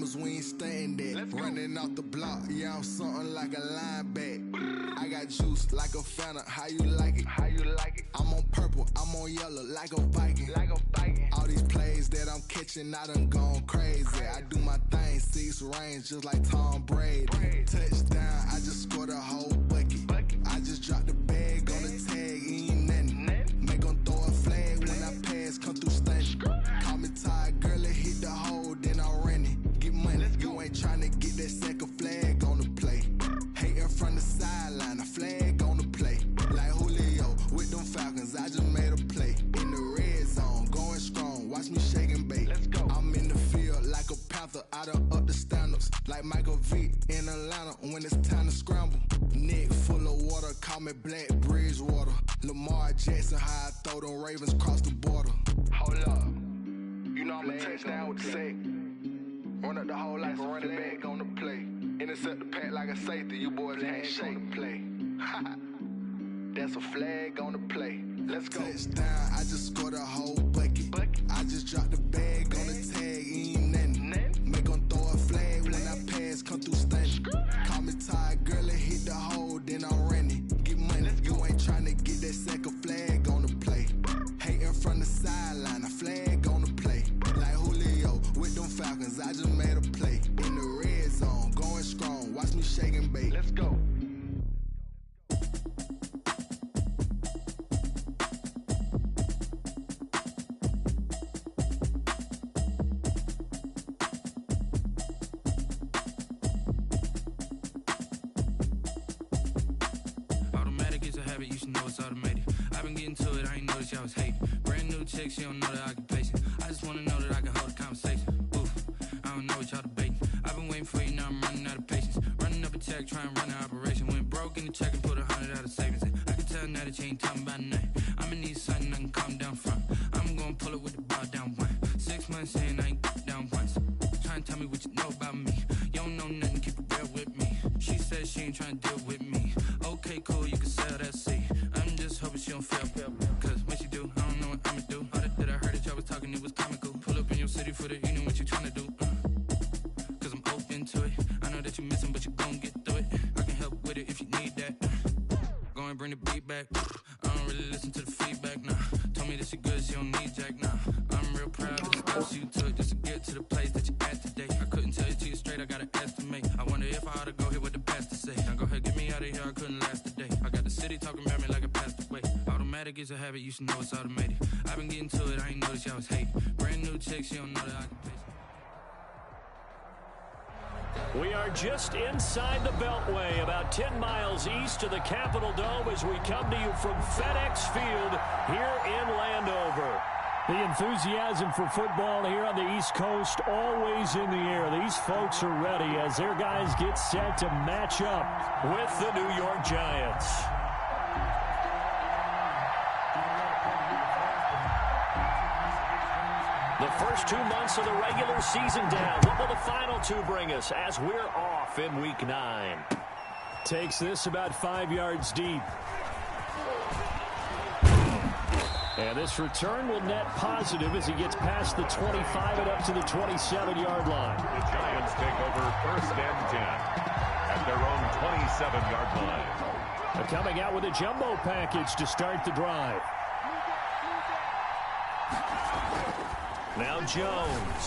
promise we ain't staying there. Running off the block, yeah, I'm something like a linebacker. I got juice like a Fanta, how you like it? How you like it? I'm on purple, I'm on yellow, like a Viking. Like a Viking. All these plays that I'm catching, I done gone crazy. I do my thing, 6 range, just like Tom Brady. Touchdown, I just scored a whole bucket. I just dropped the bag on the tag, ain't nothing. Make 'em throw a flag when I pass, come through stunning. Call me tired, girl, it hit the hole, then I'm running. Get money, you ain't tryna get that second flag on the play. Hating from the sideline, a flag on the play. Like Julio with them Falcons, I just made a play. In the red zone, going strong, watch me shake and bake. I'm in the field like a Panther, I done up the standards. Like Michael Vick in Atlanta when it's time to scramble. Neck full of water, call me Black Bridgewater. Lamar Jackson, how I throw them Ravens cross the border. Hold up, you know I'm a touchdown with the sack. Run up the whole like a running back on the play. Intercept the pack like a safety, you boys ain't shake the play. That's a flag on the play. Let's go. Touchdown, I just scored a whole bucket. I just dropped the bag on the tag, ain't nothing. Make 'em throw a flag when I pass, come through stunning. Call me tired, girl, it hit the hole, then I'm running. Get money, you ain't tryna get that second flag on the play. Hating from the sideline, a flag on the play. Like Julio with them Falcons, I just made a play. In the red zone, going strong, watch me shake and bake. Let's go. You should know it's automated. I've been getting to it, I ain't noticed y'all was hating. Brand new chick, she don't know the occupation. I just wanna know that I can hold a conversation. Oof, I don't know what y'all debating. I've been waiting for you, now I'm running out of patience. Running up a check, trying to run an operation. Went broke in the check and put 100 out of savings. I can tell now that you ain't talking about nothing. I'ma need something I can calm down from. I'm gonna pull it with the bar down one. 6 months in, I ain't down once. Trying to tell me what you know about me. You don't know nothing, keep it real with me. She said she ain't trying to deal with me. Okay, cool, you can sell that seat. I'm just hoping she don't fail. Cause when she do, I don't know what I'ma do. All that I heard that y'all was talking, it was comical. Pull up in your city for the evening, what you tryna do? Cause I'm open to it. I know that you missing, but you gon' get through it. I can help with it if you need that. Go and bring the beat back. I don't really listen to the feedback, nah. Told me that she good, she don't need jack, nah. I'm real proud of the steps you took just to get to the place that you at today. I couldn't tell you to you straight, I gotta estimate. I wonder if I ought to go here with the pastor say. Now go ahead, get me out of here, I couldn't last a day. I got the city talking about me like a passed away. Automatic is a habit, you should know it's automated. I've been getting to it, I ain't noticed y'all was hating. Brand new chick, she don't know the occupation. We are just inside the Beltway, about 10 miles east of the Capitol Dome as we come to you from FedEx Field here in Landover. The enthusiasm for football here on the East Coast always in the air. These folks are ready as their guys get set to match up with the New York Giants. The first 2 months of the regular season down. What will the final 2 bring us as we're off in Week 9? Takes this about 5 yards deep. And this return will net positive as he gets past the 25 and up to the 27-yard line. The Giants take over 1st and 10 at their own 27-yard line. They're coming out with a jumbo package to start the drive. Now Jones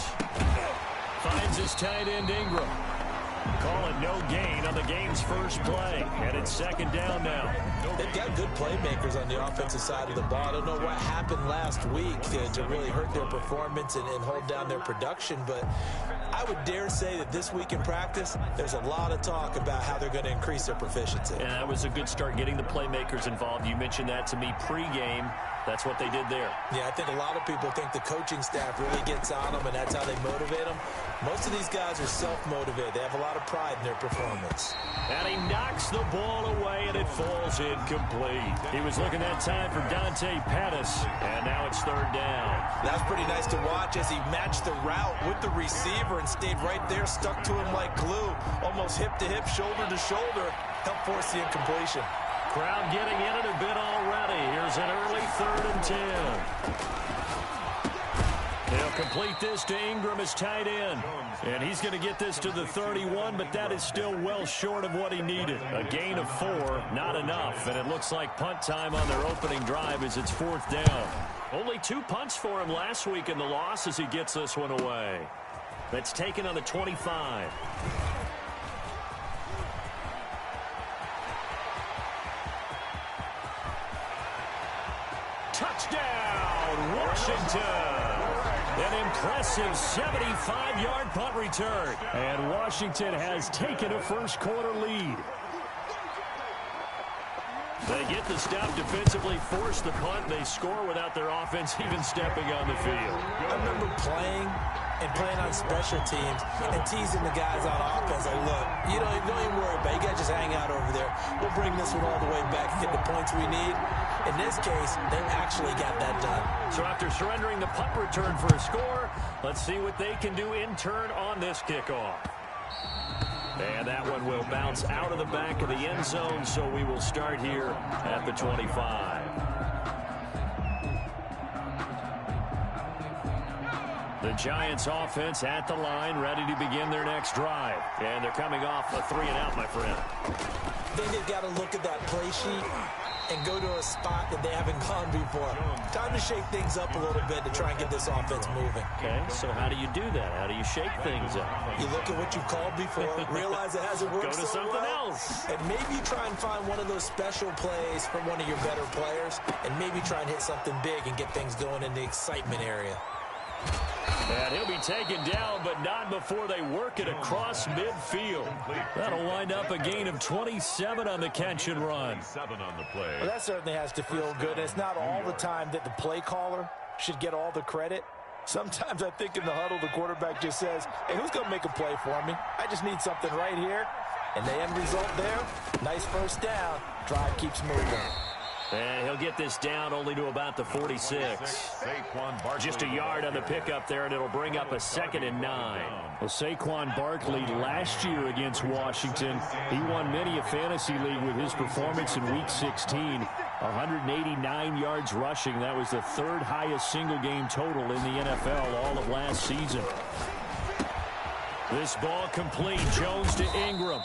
finds his tight end Ingram. Call it no gain on the game's first play. And it's 2nd down now. They've got good playmakers on the offensive side of the ball. I don't know what happened last week to really hurt their performance and hold down their production, but I would dare say that this week in practice, there's a lot of talk about how they're going to increase their proficiency. And that was a good start getting the playmakers involved. You mentioned that to me pregame. That's what they did there. Yeah, I think a lot of people think the coaching staff really gets on them, and that's how they motivate them. Most of these guys are self-motivated. They have a lot of pride in their performance. And he knocks the ball away, and it falls incomplete. He was looking that time for Dante Pettis, and now it's 3rd down. That's pretty nice to watch as he matched the route with the receiver and stayed right there, stuck to him like glue, almost hip-to-hip, shoulder-to-shoulder, helped force the incompletion. Crowd getting in it a bit already. Here's an early 3rd and 10. He'll complete this to Ingram as tight end. And he's going to get this to the 31, but that is still well short of what he needed. A gain of 4, not enough. And it looks like punt time on their opening drive as it's 4th down. Only 2 punts for him last week in the loss as he gets this one away. That's taken on the 25. Touchdown, Washington! An impressive 75-yard punt return. And Washington has taken a first-quarter lead. They get the stop defensively, force the punt. They score without their offense even stepping on the field. I remember playing on special teams and teasing the guys on offense. Like, look, don't even worry about it. You guys just hang out over there. We'll bring this one all the way back and get the points we need. In this case, they actually got that done. So after surrendering the punt return for a score, let's see what they can do in turn on this kickoff. And that one will bounce out of the back of the end zone, so we will start here at the 25. The Giants offense at the line, ready to begin their next drive. And they're coming off a 3-and-out, my friend. Then they've got to look at that play sheet and go to a spot that they haven't gone before. Time to shake things up a little bit to try and get this offense moving. Okay, so how do you do that? How do you shake things up? You look at what you called before, realize it hasn't worked Go to something else. And maybe try and find one of those special plays from one of your better players, and maybe try and hit something big and get things going in the excitement area. And he'll be taken down, but not before they work it across midfield. That'll wind up a gain of 27 on the catch and run. Well, that certainly has to feel good. It's not all the time that the play caller should get all the credit. Sometimes I think in the huddle, the quarterback just says, hey, who's going to make a play for me? I just need something right here. And the end result there, nice first down. Drive keeps moving. And he'll get this down only to about the 46. Just a yard on the pickup there, and it'll bring up a 2nd and 9. Well, Saquon Barkley last year against Washington, he won many a fantasy league with his performance in Week 16. 189 yards rushing. That was the 3rd highest single-game total in the NFL all of last season. This ball complete. Jones to Ingram.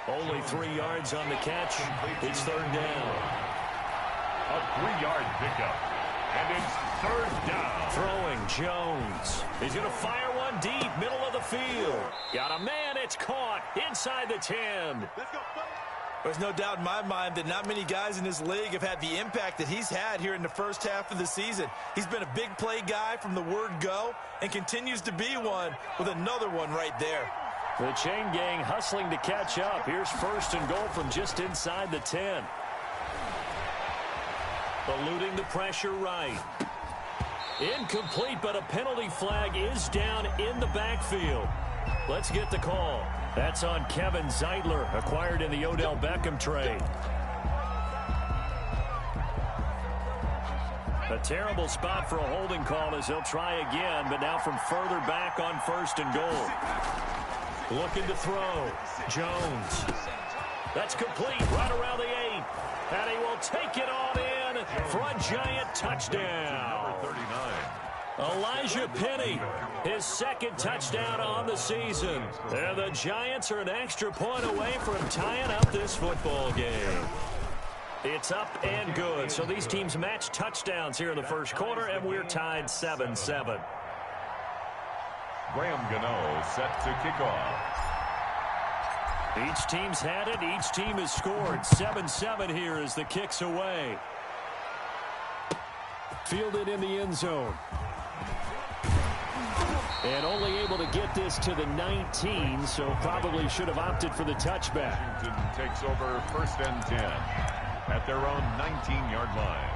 Only 3 yards on the catch. It's 3rd down. A 3-yard pickup. And it's 3rd down. Throwing Jones. He's going to fire one deep, middle of the field. Got a man. It's caught inside the 10. There's no doubt in my mind that not many guys in this league have had the impact that he's had here in the first half of the season. He's been a big play guy from the word go and continues to be one with another one right there. The chain gang hustling to catch up. Here's 1st and goal from just inside the 10. Eluding the pressure right. Incomplete, but a penalty flag is down in the backfield. Let's get the call. That's on Kevin Zeitler, acquired in the Odell Beckham trade. A terrible spot for a holding call as he'll try again, but now from further back on 1st and goal. Looking to throw. Jones. That's complete right around the 8. And he will take it on in for a Giant touchdown. Number 39. Elijah Penny, his 2nd touchdown on the season. And the Giants are an extra point away from tying up this football game. It's up and good. So these teams match touchdowns here in the first quarter, and we're tied 7-7. Graham Gano set to kick off. Each team's had it. Each team has scored. 7-7 here as the kick's away. Fielded in the end zone. And only able to get this to the 19, so probably should have opted for the touchback. Washington takes over 1st and 10 at their own 19-yard line.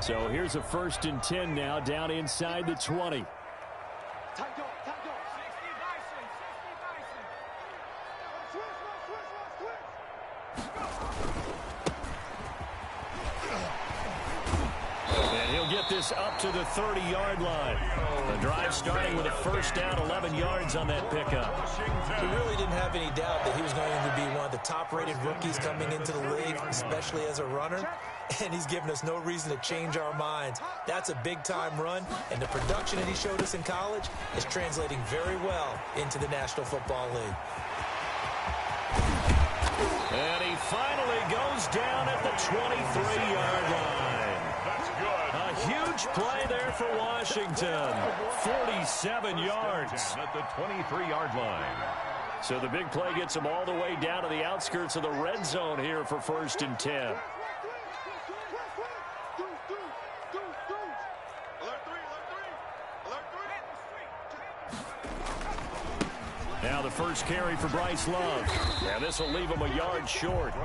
So here's a 1st and 10 now, down inside the 20. And he'll get get this up to the 30-yard line. The drive starting with a first down, 11 yards on that pickup. We really didn't have any doubt that he was going to be one of the top-rated rookies coming into the league, especially as a runner. And he's given us no reason to change our minds. That's a big-time run, and the production that he showed us in college is translating very well into the National Football League. And he finally goes down at the 23-yard line. That's good. A huge play there for Washington. 47 yards. Down at the 23-yard line. So the big play gets him all the way down to the outskirts of the red zone here for 1st and 10. Now the first carry for Bryce Love. And this will leave him a yard short.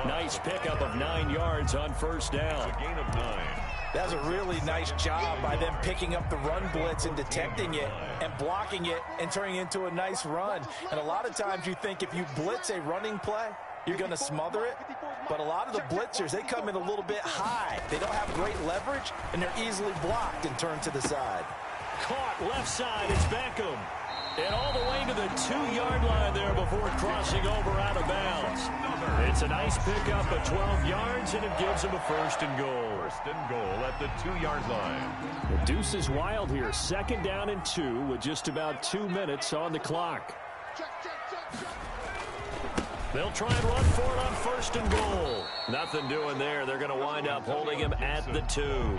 Nice pickup of 9 yards on first down. A gain of 9. That was a really nice job by them picking up the run blitz and detecting it and blocking it and turning it into a nice run. And a lot of times you think if you blitz a running play, you're going to smother it. But a lot of the blitzers, they come in a little bit high. They don't have great leverage, and they're easily blocked and turned to the side. Caught left side is Beckham. And all the way to the 2-yard line there before crossing over out of bounds. It's a nice pickup of 12 yards, and it gives him a 1st and goal. 1st and goal at the 2-yard line. The deuce is wild here. 2nd down and 2 with just about 2 minutes on the clock. They'll try and run for it on 1st and goal. Nothing doing there. They're going to wind up holding him at the 2.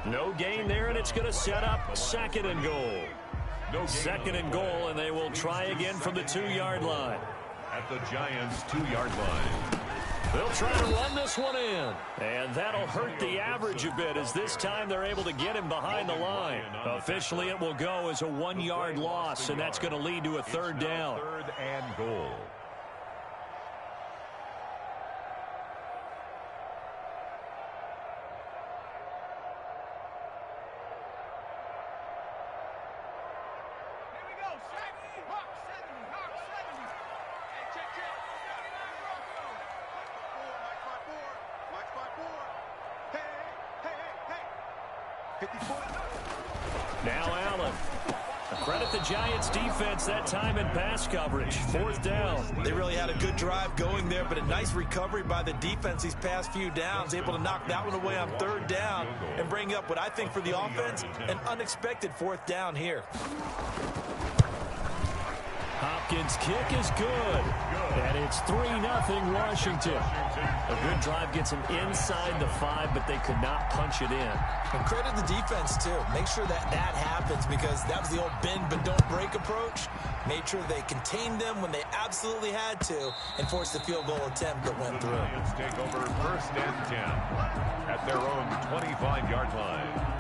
No gain there, and it's going to set up 2nd and goal. 2nd and goal, and they will try again from the 2-yard line. At the Giants' 2-yard line. They'll try to run this one in. And that'll hurt the average a bit, as this time they're able to get him behind the line. Officially, it will go as a 1-yard loss, and that's going to lead to a 3rd down. 3rd and goal. Now Allen. Credit the Giants defense that time in pass coverage. 4th down. They really had a good drive going there, but a nice recovery by the defense these past few downs, able to knock that one away on 3rd down and bring up what I think for the offense, an unexpected 4th down here. Hopkins' kick is good. And it's 3-0 Washington. A good drive gets them inside the 5, but they could not punch it in. And credit the defense, too. Make sure that happens, because that was the old bend but don't break approach. Made sure they contained them when they absolutely had to and forced the field goal attempt that went through. Giants take over 1st and 10 at their own 25-yard line.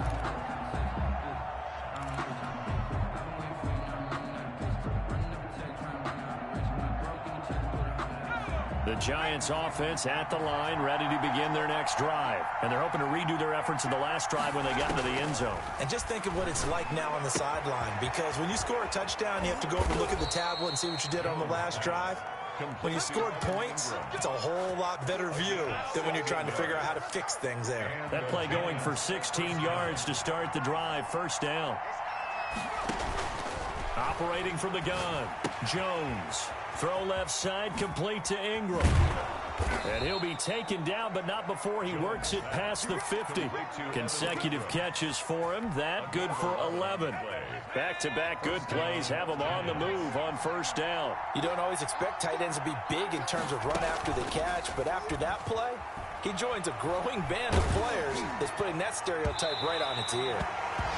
The Giants offense at the line, ready to begin their next drive. And they're hoping to redo their efforts in the last drive when they got into the end zone. And just think of what it's like now on the sideline, because when you score a touchdown, you have to go over and look at the tablet and see what you did on the last drive. When you scored points, it's a whole lot better view than when you're trying to figure out how to fix things there. That play going for 16 yards to start the drive. 1st down. Operating from the gun, Jones. Throw left side, complete to Ingram. And he'll be taken down, but not before he works it past the 50. Consecutive catches for him. That good for 11. Back-to-back good plays have him on the move on 1st down. You don't always expect tight ends to be big in terms of run after the catch, but after that play, he joins a growing band of players that's putting that stereotype right on its ear.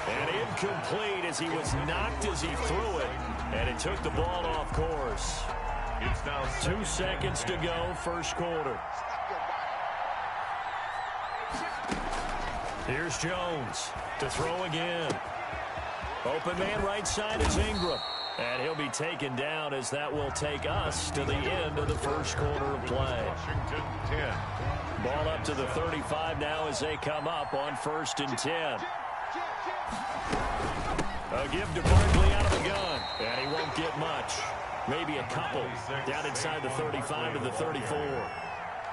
And incomplete as he was knocked as he threw it, and it took the ball off course. It's now 2 seconds to go, 1st quarter. Here's Jones to throw again. Open man right side is Ingram. And he'll be taken down as that will take us to the end of the 1st quarter of play. Washington 10. Ball up to the 35 now as they come up on 1st and 10. A give to Barkley out of the gun. And he won't get much. Maybe a couple. Down inside the 35 to the 34.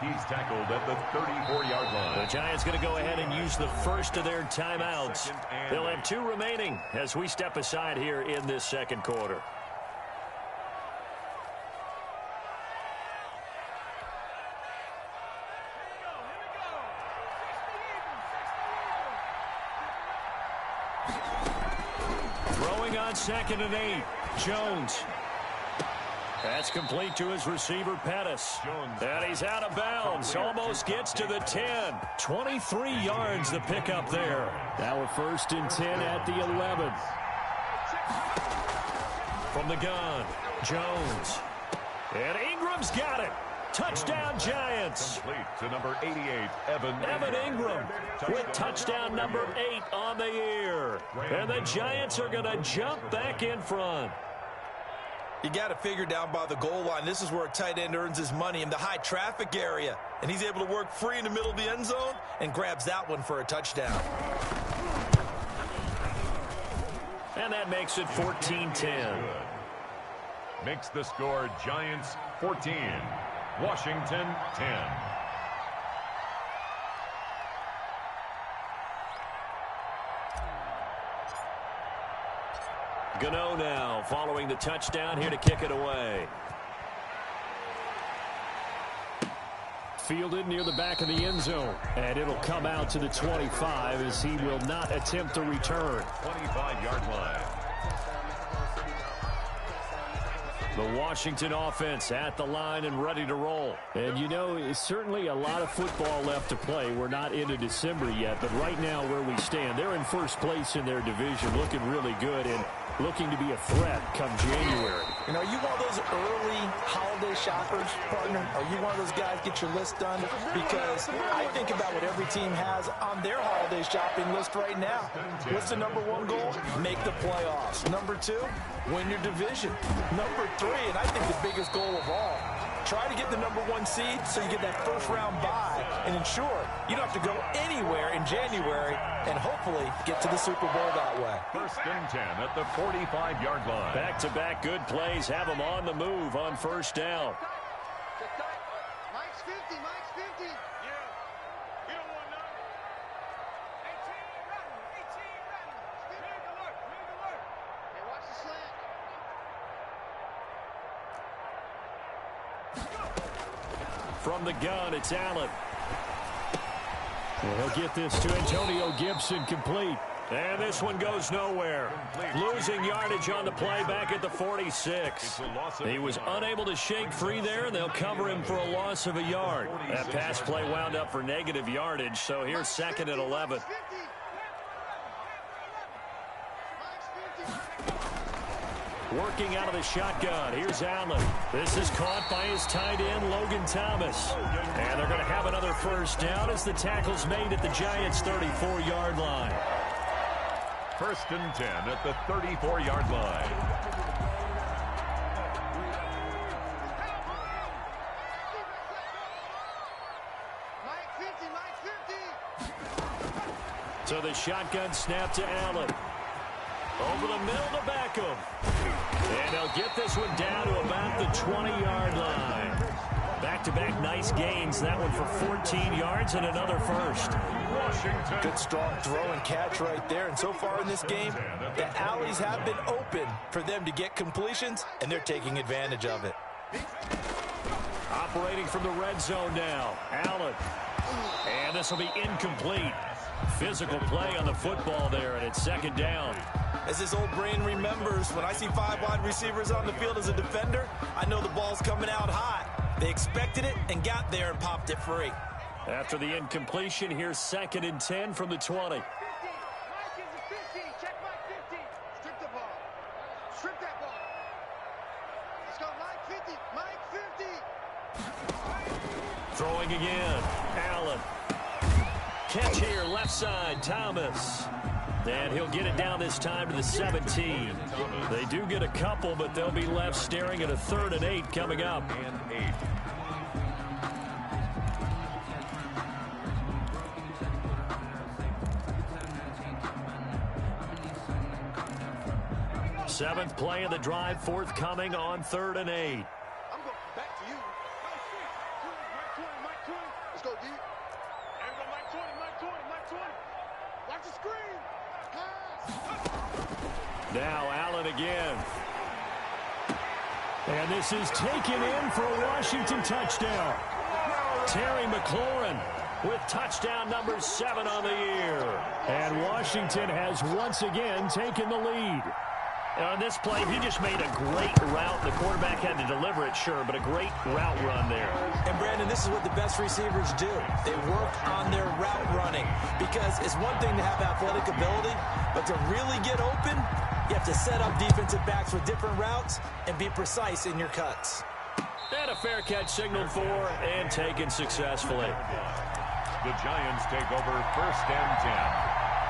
He's tackled at the 34-yard line. The Giants going to go ahead and use the first of their timeouts. They'll have 2 remaining as we step aside here in this second quarter. Throwing on 2nd and 8. Jones. That's complete to his receiver, Pettis. And he's out of bounds. Almost gets to the 10. 23 yards the pickup there. Now a 1st and 10 at the 11. From the gun, Jones. And Ingram's got it. Touchdown, Giants. Complete to number 88, Evan Ingram with touchdown number 8 on the year. And the Giants are going to jump back in front. You got to figure down by the goal line. This is where a tight end earns his money in the high traffic area. And he's able to work free in the middle of the end zone and grabs that one for a touchdown. And that makes it 14-10. Makes the score Giants 14, Washington 10. Gano now following the touchdown here to kick it away. Fielded near the back of the end zone. And it'll come out to the 25 as he will not attempt to return. 25-yard line. The Washington offense at the line and ready to roll. And, you know, it's certainly a lot of football left to play. We're not into December yet, but right now where we stand, they're in first place in their division, looking really good and looking to be a threat come January. You know, are you one of those early holiday shoppers, partner? Are you one of those guys get your list done? Because I think about what every team has on their holiday shopping list right now. What's the number 1 goal? Make the playoffs. Number 2, win your division. Number 3, and I think the biggest goal of all, try to get the number 1 seed so you get that first-round bye and ensure you don't have to go anywhere in January and hopefully get to the Super Bowl that way. 1st and 10 at the 45-yard line. Back-to-back good plays have them on the move on first down. Mike's 50, Mike's 50. Yeah, you don't want none. 18 running, 18 running. Make the look, make the look. Hey, watch the slant. From the gun, it's Allen. Well, he'll get this to Antonio Gibson, complete. And this one goes nowhere. Losing yardage on the play back at the 46. He was unable to shake free there, and they'll cover him for a loss of a yard. That pass play wound up for negative yardage, so here's 2nd and 11. Working out of the shotgun. Here's Allen. This is caught by his tight end, Logan Thomas. And they're going to have another first down as the tackle's made at the Giants' 34-yard line. 1st and 10 at the 34-yard line. So the shotgun snap to Allen. Over the middle to Beckham. And they'll get this one down to about the 20-yard line. Back-to-back nice gains. That one for 14 yards and another first. Washington. Good strong throw and catch right there. And so far in this game, the alleys have been open for them to get completions, and they're taking advantage of it. Operating from the red zone now. Allen. And this will be incomplete. Physical play on the football there, and it's 2nd down. As his old brain remembers, when I see 5 wide receivers on the field as a defender, I know the ball's coming out hot. They expected it and got there and popped it free. After the incompletion, here's 2nd and 10 from the 20. Mike is a 50. Check Mike 50. Strip the ball. Strip that ball. Let's go, Mike 50. Mike 50. Throwing again. Allen. Catch here, left side, Thomas. And he'll get it down this time to the 17. They do get a couple, but they'll be left staring at a 3rd and 8 coming up. And 8. Seventh play of the drive forthcoming on 3rd and 8. I'm going back to you. Mike 20, Mike 20. Watch the screen. Now Allen again. And this is taken in for a Washington touchdown. Terry McLaurin with touchdown number 7 on the year. And Washington has once again taken the lead. On this play, he just made a great route. The quarterback had to deliver it, sure, but a great route run there. And, Brandon, this is what the best receivers do. They work on their route running because it's one thing to have athletic ability, but to really get open, you have to set up defensive backs with different routes and be precise in your cuts. And a fair catch signaled for and taken successfully. The Giants take over 1st and 10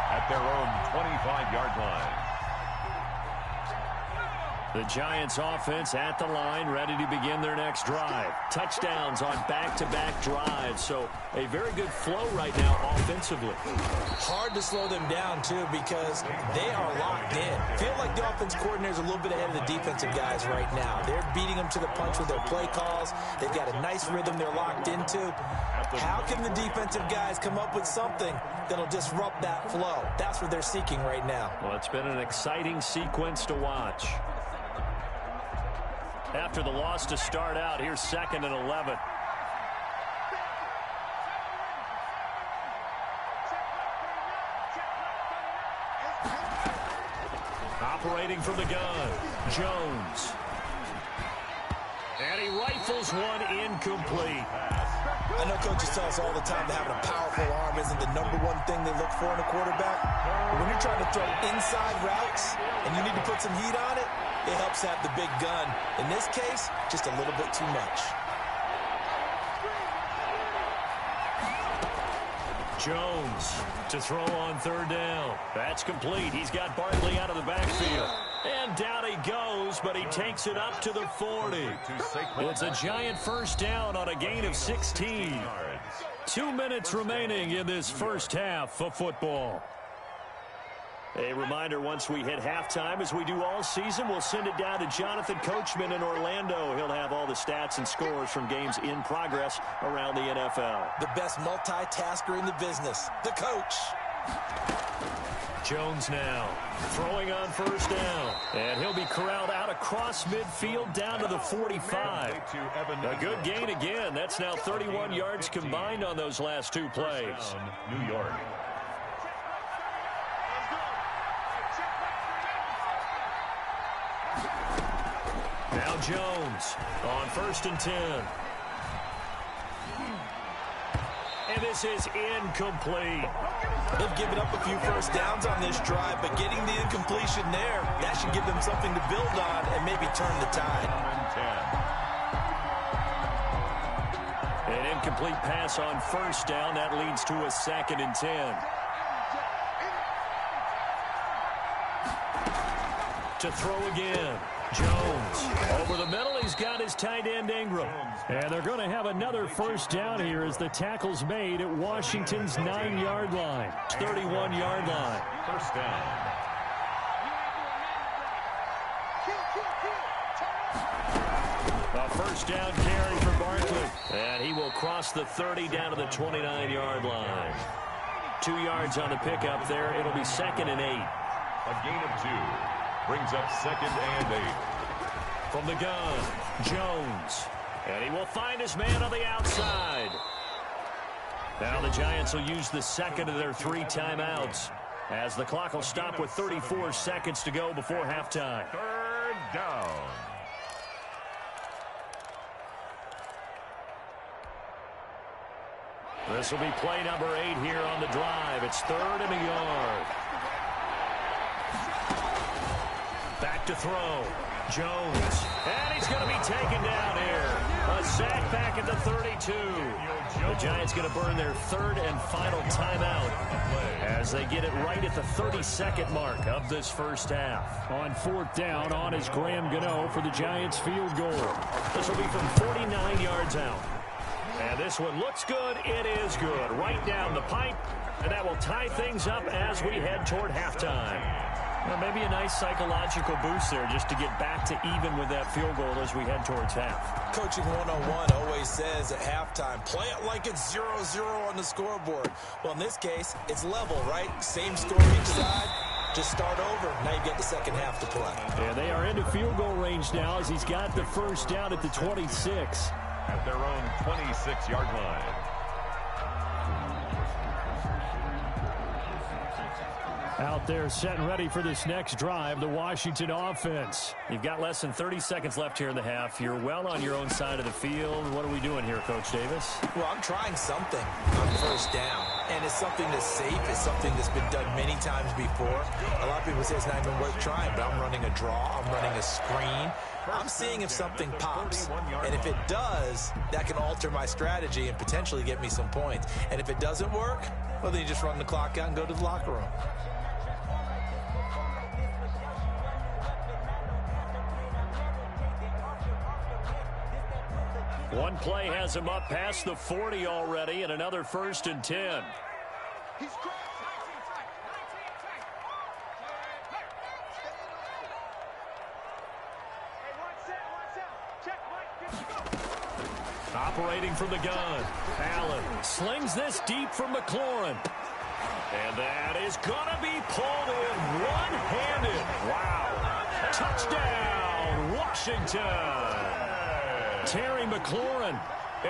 at their own 25-yard line. The Giants offense at the line, ready to begin their next drive. Touchdowns on back-to-back drives, so a very good flow right now offensively. Hard to slow them down, too, because they are locked in. Feel like the offense coordinator is a little bit ahead of the defensive guys right now. They're beating them to the punch with their play calls. They've got a nice rhythm they're locked into. How can the defensive guys come up with something that'll disrupt that flow? That's what they're seeking right now. Well, it's been an exciting sequence to watch. After the loss to start out, here's 2nd and 11. Operating from the gun, Jones. And he rifles one incomplete. I know coaches tell us all the time that having a powerful arm isn't the #1 thing they look for in a quarterback. But when you're trying to throw inside routes and you need to put some heat on it, it helps have the big gun. In this case, just a little bit too much. Jones to throw on 3rd down. That's complete. He's got Barkley out of the backfield. And down he goes, but he takes it up to the 40. It's a Giant 1st down on a gain of 16. 2 minutes remaining in this first half of football. A reminder, once we hit halftime, as we do all season, we'll send it down to Jonathan Coachman in Orlando. He'll have all the stats and scores from games in progress around the NFL. The best multitasker in the business, the coach. Jones now throwing on 1st down. And he'll be corralled out across midfield down to the 45. A good gain again. That's now 31 yards combined on those last 2 plays. New York. Now Jones on 1st and 10. And this is incomplete. They've given up a few 1st downs on this drive, but getting the incompletion there, that should give them something to build on and maybe turn the tide. An incomplete pass on 1st down. That leads to a 2nd and 10. To throw again. Jones over the middle. He's got his tight end Ingram. And they're going to have another 1st down here as the tackle's made at Washington's 9-yard line. 31-yard line. 1st down. A 1st down carry for Barkley. And he will cross the 30 down to the 29-yard line. 2 yards on the pickup there. It'll be 2nd and 8. A gain of 2. Brings up 2nd and 8. From the gun, Jones. And he will find his man on the outside. Now the Giants will use the 2nd of their 3 timeouts as the clock will stop with 34 seconds to go before halftime. 3rd down. This will be play number 8 here on the drive. It's 3rd and a yard. Back to throw. Jones. And he's going to be taken down here. A sack back at the 32. The Giants going to burn their 3rd and final timeout as they get it right at the 32nd mark of this first half. On 4th down, on is Graham Gano for the Giants field goal. This will be from 49 yards out. And this one looks good. It is good. Right down the pipe. And that will tie things up as we head toward halftime. Well, maybe a nice psychological boost there just to get back to even with that field goal as we head towards half. Coaching 101 always says at halftime, play it like it's 0-0 on the scoreboard. Well, in this case, it's level, right? Same score each side. Just start over. Now you get the second half to play. And they are into field goal range now as he's got the first down at the 26. At their own 26-yard line. Out there set and ready for this next drive, the Washington offense. You've got less than 30 seconds left here in the half. You're well on your own side of the field. What are we doing here, Coach Davis? Well, I'm trying something on first down. And it's something that's safe. It's something that's been done many times before. A lot of people say it's not even worth trying, but I'm running a draw. I'm running a screen. I'm seeing if something pops. And if it does, that can alter my strategy and potentially get me some points. And if it doesn't work, well, then you just run the clock out and go to the locker room. One play has him up past the 40 already, and another 1st and 10. He's operating from the gun. Allen slings this deep from McLaurin. And that is going to be pulled in one-handed. Wow. Touchdown, Washington. Terry McLaurin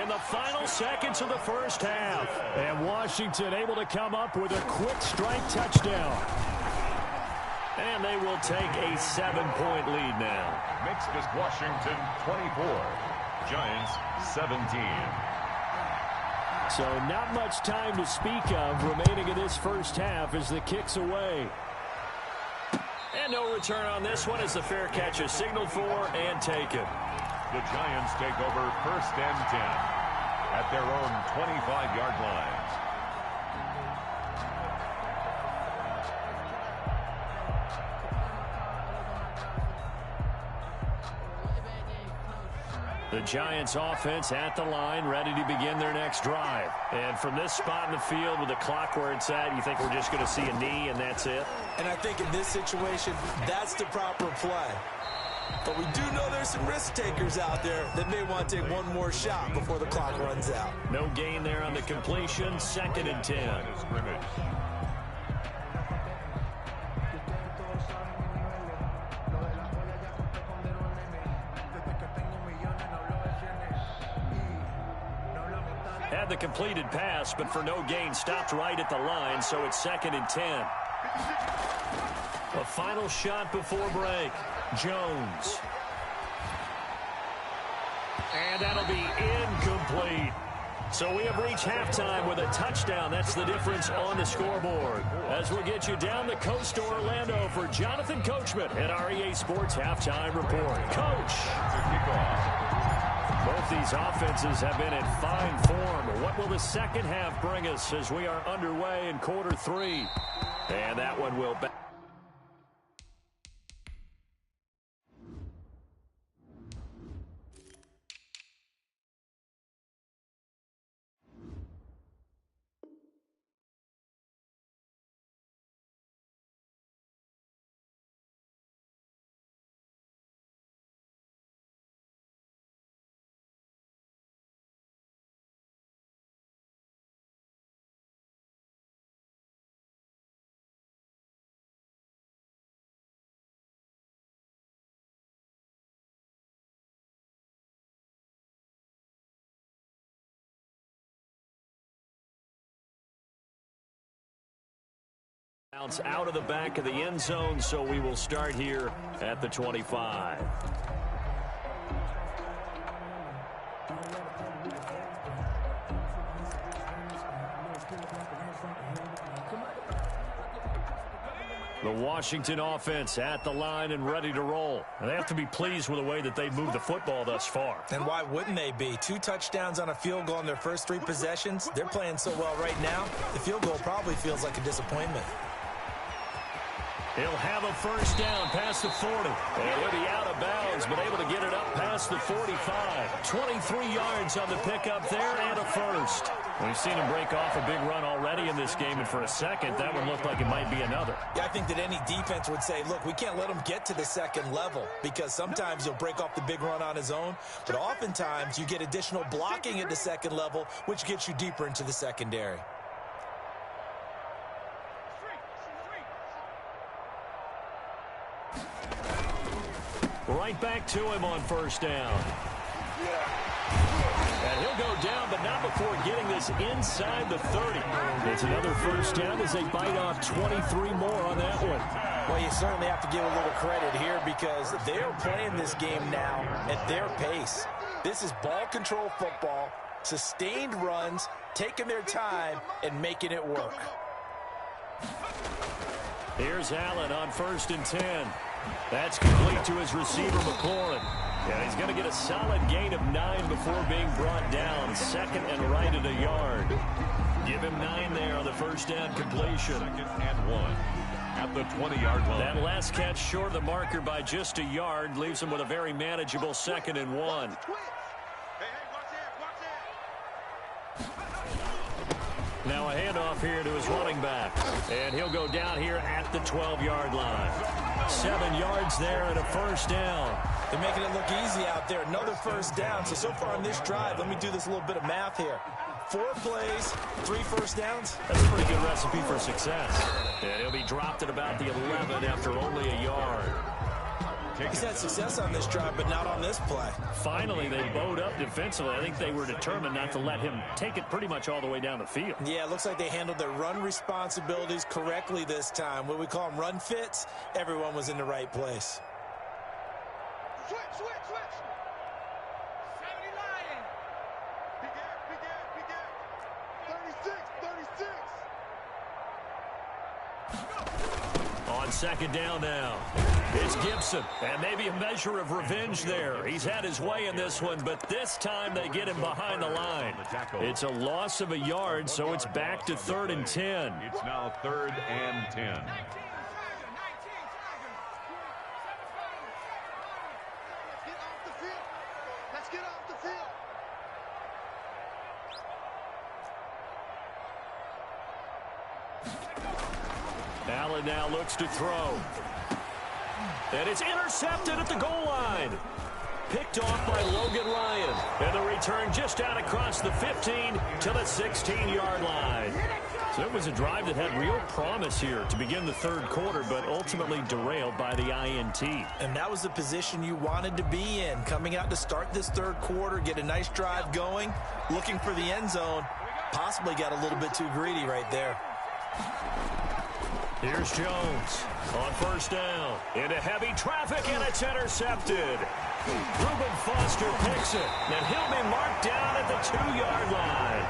in the final seconds of the first half. And Washington able to come up with a quick strike touchdown. And they will take a 7-point lead now. Makes this Washington 24. Giants 17. So not much time to speak of remaining in this first half as the kick's away. And no return on this one as the fair catch is signaled for and taken. The Giants take over 1st and 10 at their own 25-yard line. The Giants offense at the line, ready to begin their next drive. And from this spot in the field with the clock where it's at, you think we're just going to see a knee and that's it? And I think in this situation, that's the proper play. But we do know there's some risk takers out there that may want to take one more shot before the clock runs out. No gain there on the completion, 2nd and 10. Had the completed pass, but for no gain, stopped right at the line, so it's 2nd and 10. A final shot before break. Jones. And that'll be incomplete. So we have reached halftime with a touchdown. That's the difference on the scoreboard. As we'll get you down the coast to Orlando for Jonathan Coachman at our EA Sports Halftime Report. Coach. Both these offenses have been in fine form. What will the second half bring us as we are underway in quarter 3? And that one will back. Out of the back of the end zone, so we will start here at the 25. The Washington offense at the line and ready to roll. And they have to be pleased with the way that they've moved the football thus far. And why wouldn't they be? 2 touchdowns on a field goal in their first 3 possessions. They're playing so well right now, the field goal probably feels like a disappointment. He'll have a first down past the 40. And he'll be out of bounds, but able to get it up past the 45. 23 yards on the pickup there and a first. We've seen him break off a big run already in this game, and for a second, that one looked like it might be another. Yeah, I think that any defense would say, look, we can't let him get to the second level, because sometimes he'll break off the big run on his own, but oftentimes you get additional blocking at the second level, which gets you deeper into the secondary. Right back to him on first down. And he'll go down, but not before getting this inside the 30. It's another first down as they bite off 23 more on that one. Well, you certainly have to give a little credit here because they're playing this game now at their pace. This is ball control football, sustained runs, taking their time, and making it work. Here's Allen on 1st and 10. That's complete to his receiver, McLaurin. And he's going to get a solid gain of 9 before being brought down. 2nd and right at a yard. Give him 9 there on the first down completion. 2nd and 1 at the 20-yard line. That last catch short of the marker by just a yard leaves him with a very manageable 2nd and 1. Now a handoff here to his running back. And he'll go down here at the 12-yard line. 7 yards there and a first down. They're making it look easy out there. Another first down. So far on this drive, let me do this little bit of math here. 4 plays, 3 first downs. That's a pretty good recipe for success. And he'll be dropped at about the 11 after only a yard. He's had success on this drive, but not on this play. Finally, they bowed up defensively. I think they were determined not to let him take it pretty much all the way down the field. Yeah, it looks like they handled their run responsibilities correctly this time. What we call them run fits, everyone was in the right place. Switch. 70 Lion. Big gap. 36. On 2nd down now. It's Gibson, and maybe a measure of revenge there. He's had his way in this one, but this time they get him behind the line. It's a loss of a yard, so it's back to 3rd and 10. It's now 3rd and 10. Let's get off the field. Allen now looks to throw. And it's intercepted at the goal line. Picked off by Logan Ryan. And the return just out across the 15 to the 16-yard line. So it was a drive that had real promise here to begin the 3rd quarter, but ultimately derailed by the INT. And that was the position you wanted to be in. Coming out to start this 3rd quarter, get a nice drive going, looking for the end zone. Possibly got a little bit too greedy right there. Here's Jones on 1st down. Into heavy traffic, and it's intercepted. Reuben Foster picks it, and he'll be marked down at the 2-yard line.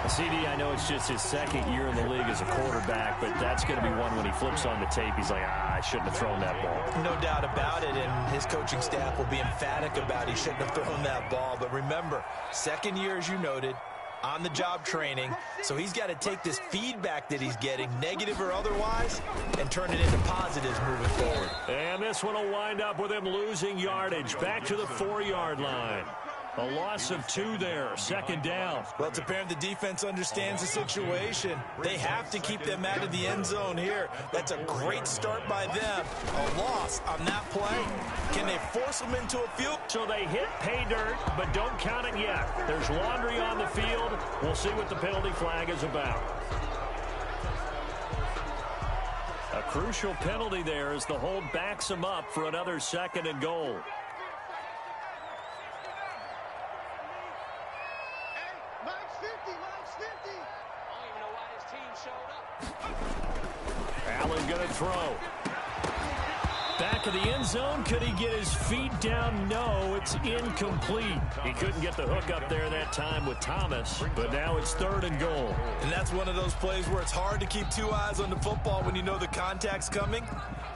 CD, I know it's just his 2nd year in the league as a quarterback, but that's going to be one when he flips on the tape. He's like, I shouldn't have thrown that ball. No doubt about it, and his coaching staff will be emphatic about he shouldn't have thrown that ball. But remember, 2nd year, as you noted, on-the-job training, so he's got to take this feedback that he's getting, negative or otherwise, and turn it into positives moving forward. And this one will wind up with him losing yardage back to the 4-yard line. A loss of 2 there, 2nd down. Well, it's apparent the defense understands the situation. They have to keep them out of the end zone here. That's a great start by them. A loss on that play. Can they force them into a field? So they hit pay dirt, but don't count it yet. There's laundry on the field. We'll see what the penalty flag is about. A crucial penalty there as the hold backs him up for another 2nd and goal. Allen going to throw. Back of the end zone. Could he get his feet down? No, it's incomplete. He couldn't get the hook up there that time with Thomas, but now it's 3rd and goal. And that's one of those plays where it's hard to keep 2 eyes on the football when you know the contact's coming,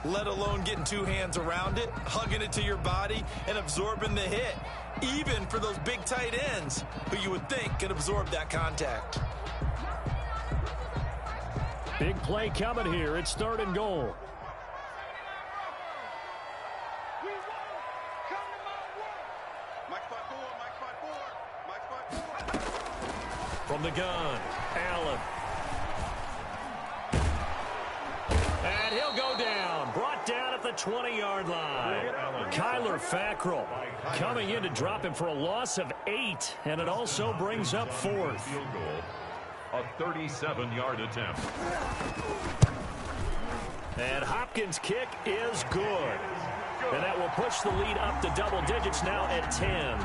let alone getting 2 hands around it, hugging it to your body, and absorbing the hit, even for those big tight ends who you would think could absorb that contact. Big play coming here. It's 3rd and goal. From the gun, Allen. And he'll go down. Brought down at the 20-yard line. Kyler Fackrell coming in to drop him for a loss of 8. And it also brings up 4th. Field goal, a 37-yard attempt. And Hopkins' kick is good. And that will push the lead up to double digits now at 10.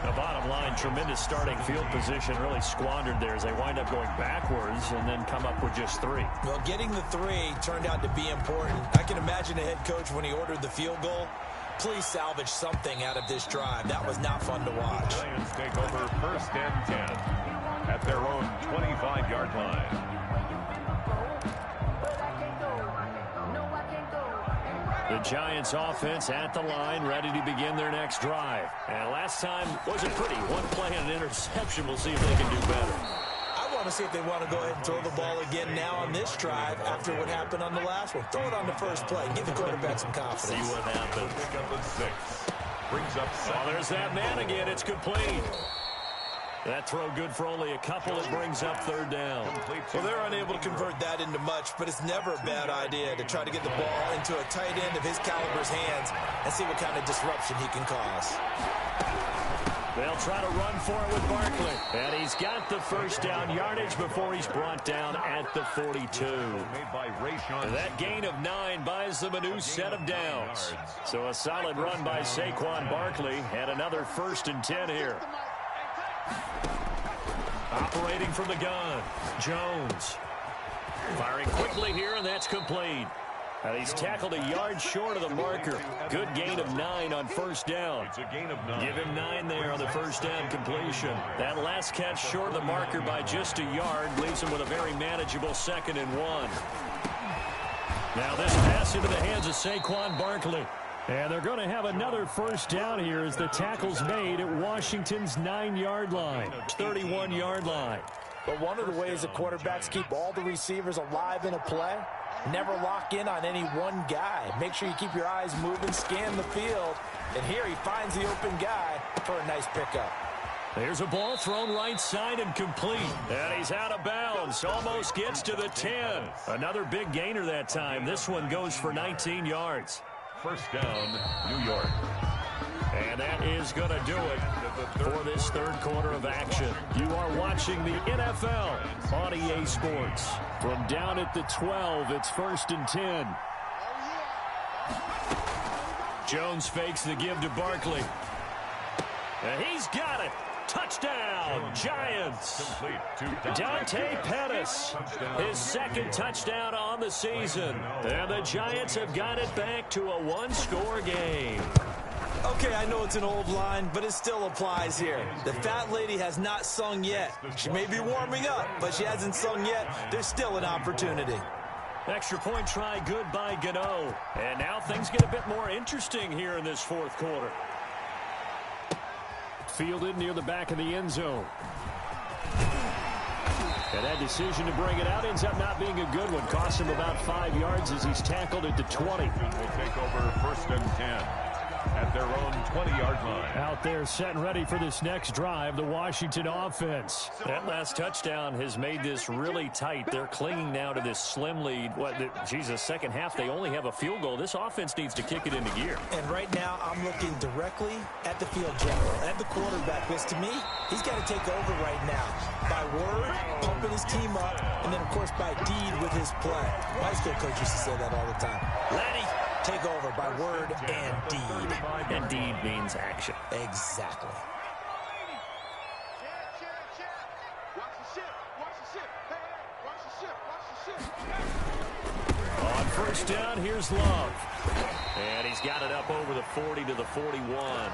The bottom line, tremendous starting field position, really squandered there as they wind up going backwards and then come up with just 3. Well, getting the 3 turned out to be important. I can imagine the head coach when he ordered the field goal. Please salvage something out of this drive. That was not fun to watch. Giants take over 1st and 10 at their own 25-yard line. The Giants offense at the line, ready to begin their next drive. And last time wasn't pretty. One play and an interception. We'll see if they can do better. I want to see if they want to go ahead and throw the ball again now on this drive after what happened on the last one. Throw it on the first play. Give the quarterback some confidence. See what happens. Up 6. Brings up 7. Oh, there's that man again. It's complete. That throw good for only a couple. It brings up 3rd down. Well, they're unable to convert that into much, but it's never a bad idea to try to get the ball into a tight end of his caliber's hands and see what kind of disruption he can cause. They'll try to run for it with Barkley. And he's got the first down yardage before he's brought down at the 42. That gain of 9 buys them a new set of downs. So a solid run by Saquon Barkley and another 1st and 10 here. Operating from the gun, Jones. Firing quickly here, and that's complete. And he's tackled a yard short of the marker. Good gain of 9 on 1st down. It's a gain of 9. Give him 9 there on the 1st down completion. That last catch short of the marker by just a yard leaves him with a very manageable 2nd and 1. Now this pass into the hands of Saquon Barkley. And they're going to have another 1st down here as the tackle's made at Washington's 9-yard line, 31-yard line. But one of the ways that quarterbacks keep all the receivers alive in a play, never lock in on any one guy. Make sure you keep your eyes moving, scan the field. And here he finds the open guy for a nice pickup. There's a ball thrown right side and complete. And he's out of bounds. Almost gets to the 10. Another big gainer that time. This one goes for 19 yards. 1st down, New York. And that is going to do it for this 3rd quarter of action. You are watching the NFL on EA Sports. From down at the 12, it's 1st and 10. Jones fakes the give to Barkley. And he's got it. Touchdown, Giants. Dante Pettis, his 2nd touchdown on the season. And the Giants have got it back to a 1-score game. Okay, I know it's an old line, but it still applies here. The fat lady has not sung yet. She may be warming up, but she hasn't sung yet. There's still an opportunity. Extra point try good by Gano. And now things get a bit more interesting here in this 4th quarter. Fielded near the back of the end zone. And that decision to bring it out ends up not being a good one. Costs him about 5 yards as he's tackled at the 20. Will take over 1st and 10 at their own 20-yard line. Out there set and ready for this next drive, the Washington offense. That last touchdown has made this really tight. They're clinging now to this slim lead. Second half, they only have a field goal. This offense needs to kick it into gear. And right now, I'm looking directly at the field general, at the quarterback, because to me, he's got to take over right now. By word, pumping his team up, and then, of course, by deed with his play. My school coach used to say that all the time. Laddie, take over by word and deed. And deed means action. Exactly. Watch the ship. Watch the ship. Hey, watch the ship. Watch the ship. On 1st down, here's Love. And he's got it up over the 40 to the 41.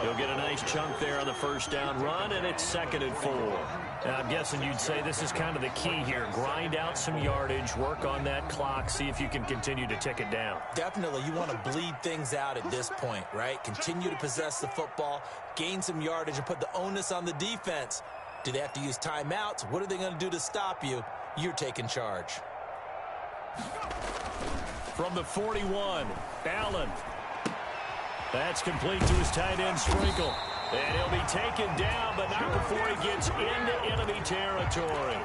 He'll get a nice chunk there on the 1st down run, and it's 2nd and 4. Now, I'm guessing you'd say this is kind of the key here. Grind out some yardage, work on that clock, see if you can continue to tick it down. Definitely, you want to bleed things out at this point, right? Continue to possess the football, gain some yardage, and put the onus on the defense. Do they have to use timeouts? What are they going to do to stop you? You're taking charge. From the 41, Allen. That's complete to his tight end, Sprinkle. And he'll be taken down, but not before he gets into enemy territory.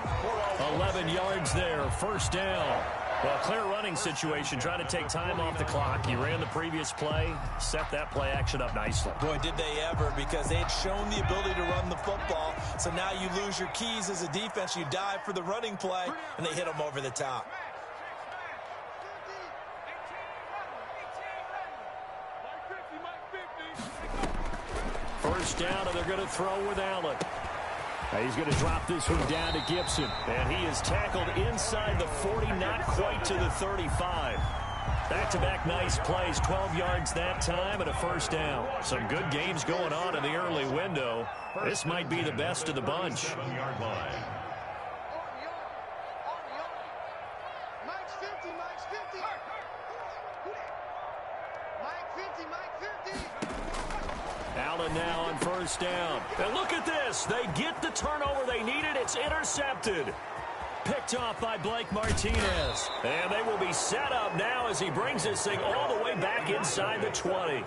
11 yards there, first down. Well, clear running situation, trying to take time off the clock. He ran the previous play, set that play action up nicely. Boy, did they ever, because they had shown the ability to run the football. So now you lose your keys as a defense. You dive for the running play, and they hit them over the top. First down, and they're going to throw with Allen. He's going to drop this one down to Gibson. And he is tackled inside the 40, not quite to the 35. Back-to-back nice plays, 12 yards that time and a first down. Some good games going on in the early window. This might be the best of the bunch. 7-yard line. Mike's 50, Mike's 50. Mike 50, Mike 50. Allen now on first down. And look at this. They get the turnover they needed. It's intercepted. Picked off by Blake Martinez. And they will be set up now as he brings this thing all the way back inside the 20.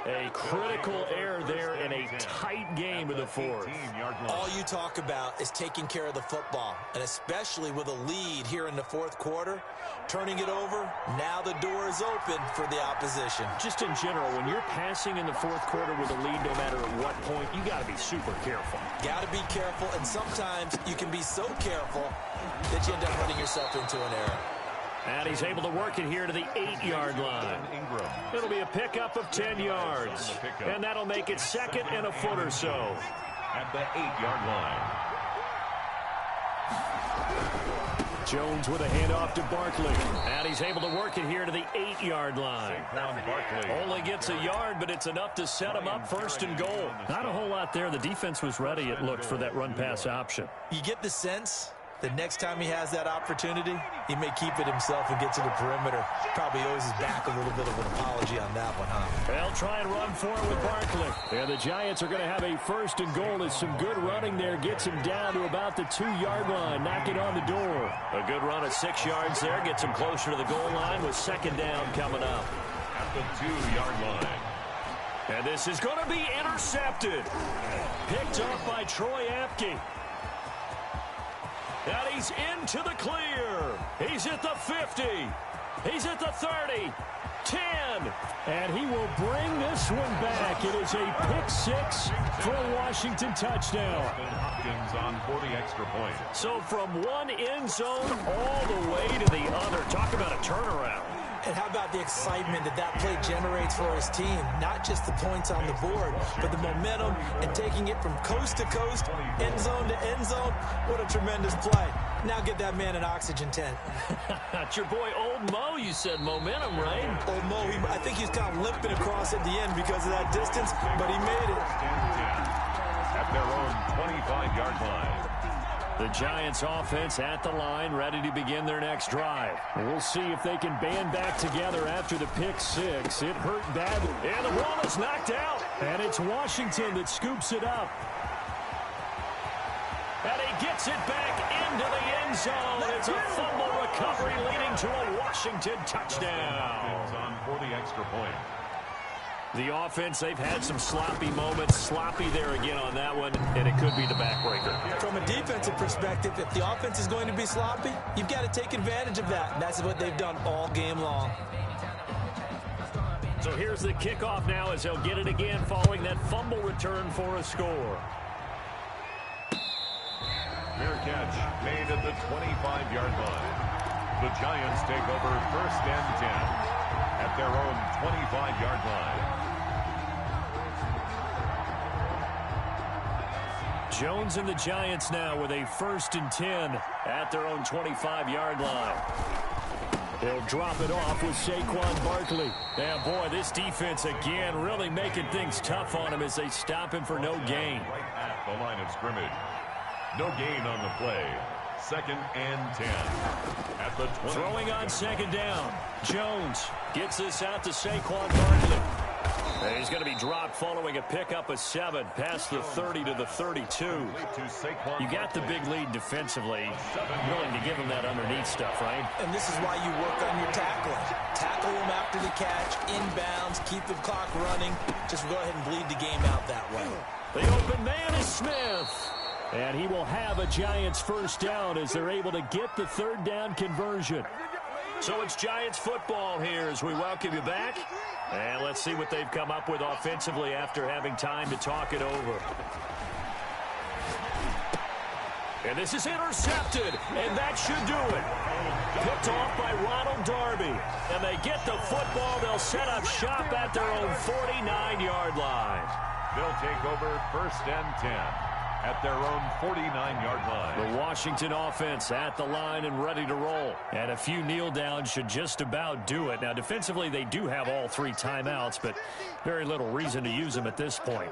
A critical error there in a tight game in the fourth. All you talk about is taking care of the football, and especially with a lead here in the fourth quarter, turning it over, now the door is open for the opposition. Just in general, when you're passing in the fourth quarter with a lead, no matter at what point, you got to be super careful. Got to be careful, and sometimes you can be so careful that you end up running yourself into an error. And he's able to work it here to the 8-yard line. It'll be a pickup of 10 yards. And that'll make it second and a foot or so. At the 8-yard line. Jones with a handoff to Barkley. And he's able to work it here to the 8-yard line. Only gets a yard, but it's enough to set him up first and goal. Not a whole lot there. The defense was ready, it looked, for that run-pass option. You get the sense that next time he has that opportunity, he may keep it himself and get to the perimeter. Probably owes his back a little bit of an apology on that one, huh? They'll try and run for it with Barkley. And the Giants are going to have a first and goal as some good running there gets him down to about the 2-yard line, knocking on the door. A good run of 6 yards there gets him closer to the goal line with second down coming up. At the 2-yard line. And this is going to be intercepted. Picked up by Troy Apke. And he's into the clear. He's at the 50. He's at the 30. 10. And he will bring this one back. It is a pick six for a Washington touchdown. Hopkins on for the extra point. So from one end zone all the way to the other. Talk about a turnaround. And how about the excitement that that play generates for his team? Not just the points on the board, but the momentum and taking it from coast to coast, end zone to end zone. What a tremendous play. Now get that man an oxygen tent. It's your boy Old Mo, you said. Momentum, right? Old Mo, I think he's kind of limping across at the end because of that distance, but he made it. At their own 25-yard line. The Giants offense at the line, ready to begin their next drive. We'll see if they can band back together after the pick six. It hurt badly. And the ball is knocked out. And it's Washington that scoops it up. And he gets it back into the end zone. It's a fumble recovery leading to a Washington touchdown. On for the extra point. The offense, they've had some sloppy moments. Sloppy there again on that one, and it could be the backbreaker. From a defensive perspective, if the offense is going to be sloppy, you've got to take advantage of that. And that's what they've done all game long. So here's the kickoff now as they'll get it again following that fumble return for a score. Fair catch made at the 25-yard line. The Giants take over first and 10 at their own 25-yard line. Jones and the Giants now with a first and 10 at their own 25-yard line. They'll drop it off with Saquon Barkley. Yeah, boy, this defense again really making things tough on him as they stop him for no gain. Right at the line of scrimmage. No gain on the play. Second and 10. At the 20. Throwing on second down. Jones gets this out to Saquon Barkley. And he's going to be dropped following a pickup of 7 past the 30 to the 32. You got the big lead defensively. Willing to give him that underneath stuff, right? And this is why you work on your tackling. Tackle them after the catch, inbounds, keep the clock running. Just go ahead and bleed the game out that way. The open man is Smith. And he will have a Giants first down as they're able to get the third down conversion. So it's Giants football here as we welcome you back. And let's see what they've come up with offensively after having time to talk it over. And this is intercepted, and that should do it. Picked off by Ronald Darby. And they get the football. They'll set up shop at their own 49-yard line. They'll take over first and 10 at their own 49-yard line. The Washington offense at the line and ready to roll. And a few kneel downs should just about do it. Now, defensively, they do have all 3 timeouts, but very little reason to use them at this point.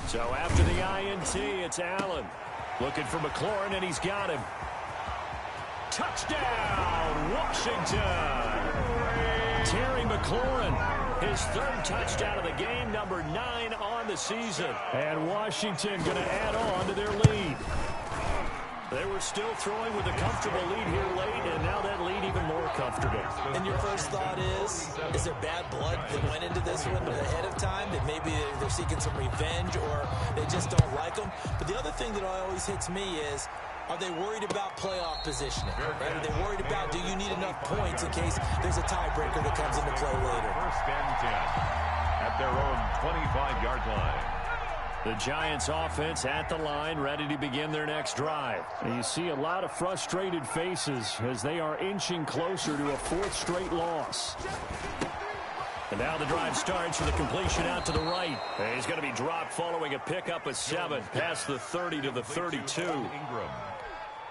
So after the INT, it's Allen. Looking for McLaurin, and he's got him. Touchdown, Washington. Terry McLaurin, his 3rd touchdown of the game, number 9 on the season. And Washington going to add on to their lead. They were still throwing with a comfortable lead here late, and now that lead even more comfortable. And your first thought is there bad blood that went into this one ahead of time, that maybe they're seeking some revenge or they just don't like them? But the other thing that always hits me is, are they worried about playoff positioning? Right? Are they worried about, do you need enough points in case there's a tiebreaker that comes into play later? First and 10 at their own 25-yard line. The Giants offense at the line, ready to begin their next drive. And you see a lot of frustrated faces as they are inching closer to a 4th straight loss. And now the drive starts with a completion out to the right. And he's going to be dropped following a pickup of 7 past the 30 to the 32.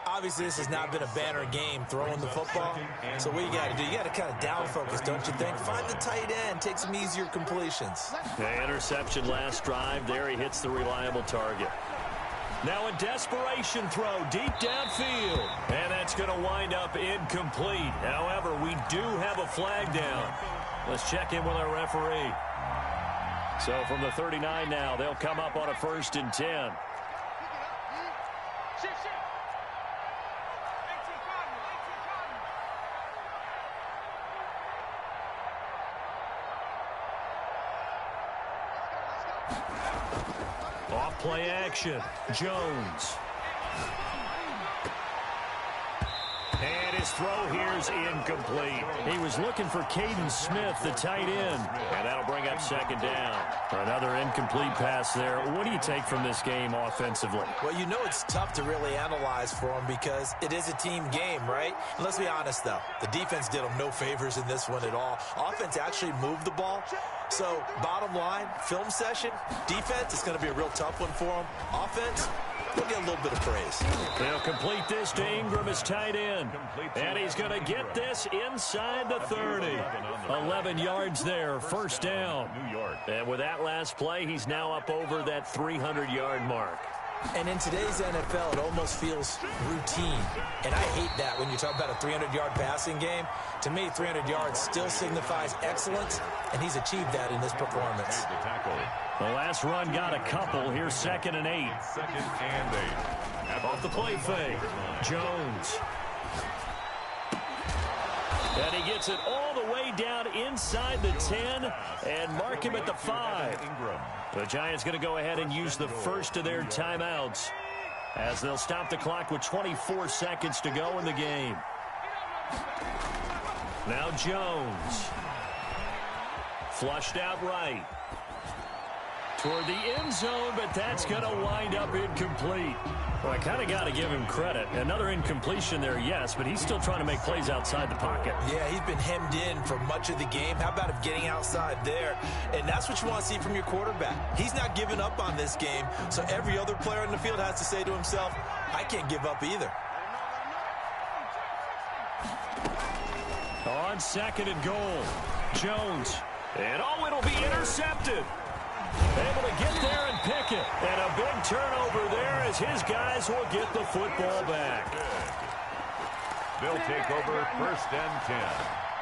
Obviously, this has not been a banner game throwing the football. So what you got to do, you got to kind of down focus, don't you think? Find the tight end, take some easier completions. The interception last drive. There he hits the reliable target. Now a desperation throw deep downfield. And that's going to wind up incomplete. However, we do have a flag down. Let's check in with our referee. So from the 39 now, they'll come up on a 1st and 10. Off play action. Jones. And his throw here is incomplete. He was looking for Caden Smith, the tight end. And that'll bring up 2nd down. Another incomplete pass there. What do you take from this game offensively? Well, you know it's tough to really analyze for them because it is a team game, right? And let's be honest, though. The defense did them no favors in this one at all. Offense actually moved the ball. So, bottom line, film session, defense is going to be a real tough one for them. Offense, we'll get a little bit of praise. They'll complete this to Ingram as tight end. And he's going to get this inside the 30. 11 yards there, 1st down. And with that last play, he's now up over that 300-yard mark. And in today's NFL, it almost feels routine. And I hate that when you talk about a 300-yard passing game. To me, 300 yards still signifies excellence, and he's achieved that in this performance. The last run got a couple. Here's 2nd and 8. 2nd and 8. Off the play fake. Jones. And he gets it all the way down inside the 10 and mark him at the 5. The Giants going to go ahead and use the first of their timeouts as they'll stop the clock with 24 seconds to go in the game. Now Jones. Flushed out right. Toward the end zone, but that's going to wind up incomplete. Well, I kind of got to give him credit. Another incompletion there, yes, but he's still trying to make plays outside the pocket. Yeah, he's been hemmed in for much of the game. How about him getting outside there? And that's what you want to see from your quarterback. He's not giving up on this game, so every other player in the field has to say to himself, I can't give up either. On 2nd and goal, Jones. And it'll be intercepted. Able to get there and pick it. And a big turnover there as his guys will get the football back. They'll take over 1st and 10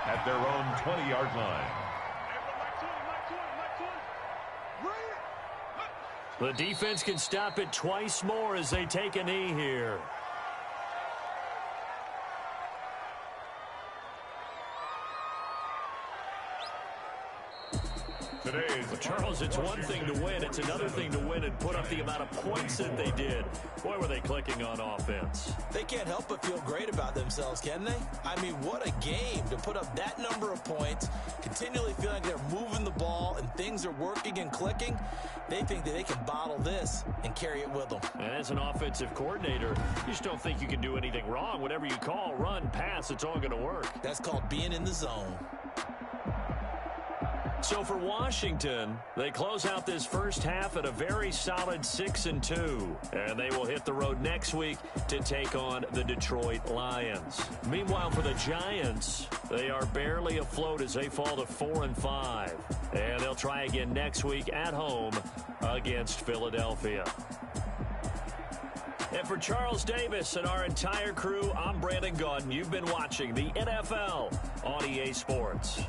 at their own 20-yard line. The defense can stop it twice more as they take a knee here. Charles, it's one thing to win. It's another thing to win and put up the amount of points that they did. Boy, were they clicking on offense. They can't help but feel great about themselves, can they? I mean, what a game to put up that number of points, continually feel like they're moving the ball and things are working and clicking. They think that they can bottle this and carry it with them. And as an offensive coordinator, you just don't think you can do anything wrong. Whatever you call, run, pass, it's all going to work. That's called being in the zone. So for Washington, they close out this first half at a very solid 6-2. And they will hit the road next week to take on the Detroit Lions. Meanwhile, for the Giants, they are barely afloat as they fall to 4-5. And they'll try again next week at home against Philadelphia. And for Charles Davis and our entire crew, I'm Brandon Gaudin. You've been watching the NFL on EA Sports.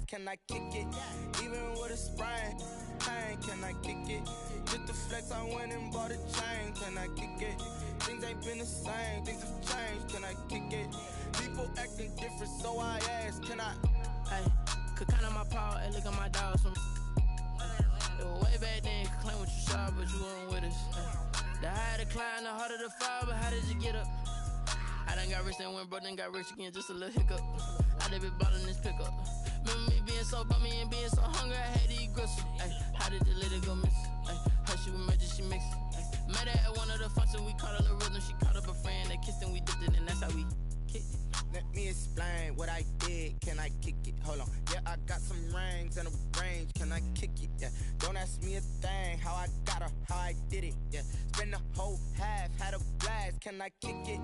Can I kick it? Even with a sprain, pain, can I kick it? Just the flex, I went and bought a chain. Can I kick it? Things ain't been the same, things have changed. Can I kick it? People acting different, so I ask, can I? Hey, could count on my power, hey, look at my dogs from. It was way back then, could claim what you saw, but you weren't with us. The higher the climb, the harder the fall, but how did you get up? I done got rich and went broke, then got rich again, just a little hiccup. I done been ballin' this pickup. Remember me being so bummy and being so hungry, I had to eat gristle. Ay, how did the lady go miss? Ay, how she was magic, she mixed. Met her at one of the functions, we caught her the rhythm. She caught up a friend, they kissed and we dipped it, and that's how we kicked it. Let me explain what I did. Can I kick it? Hold on. Yeah, I got some rings and a range. Can I kick it? Yeah. Don't ask me a thing. How I got her, how I did it. Yeah. Spend the whole half, had a blast. Can I kick it?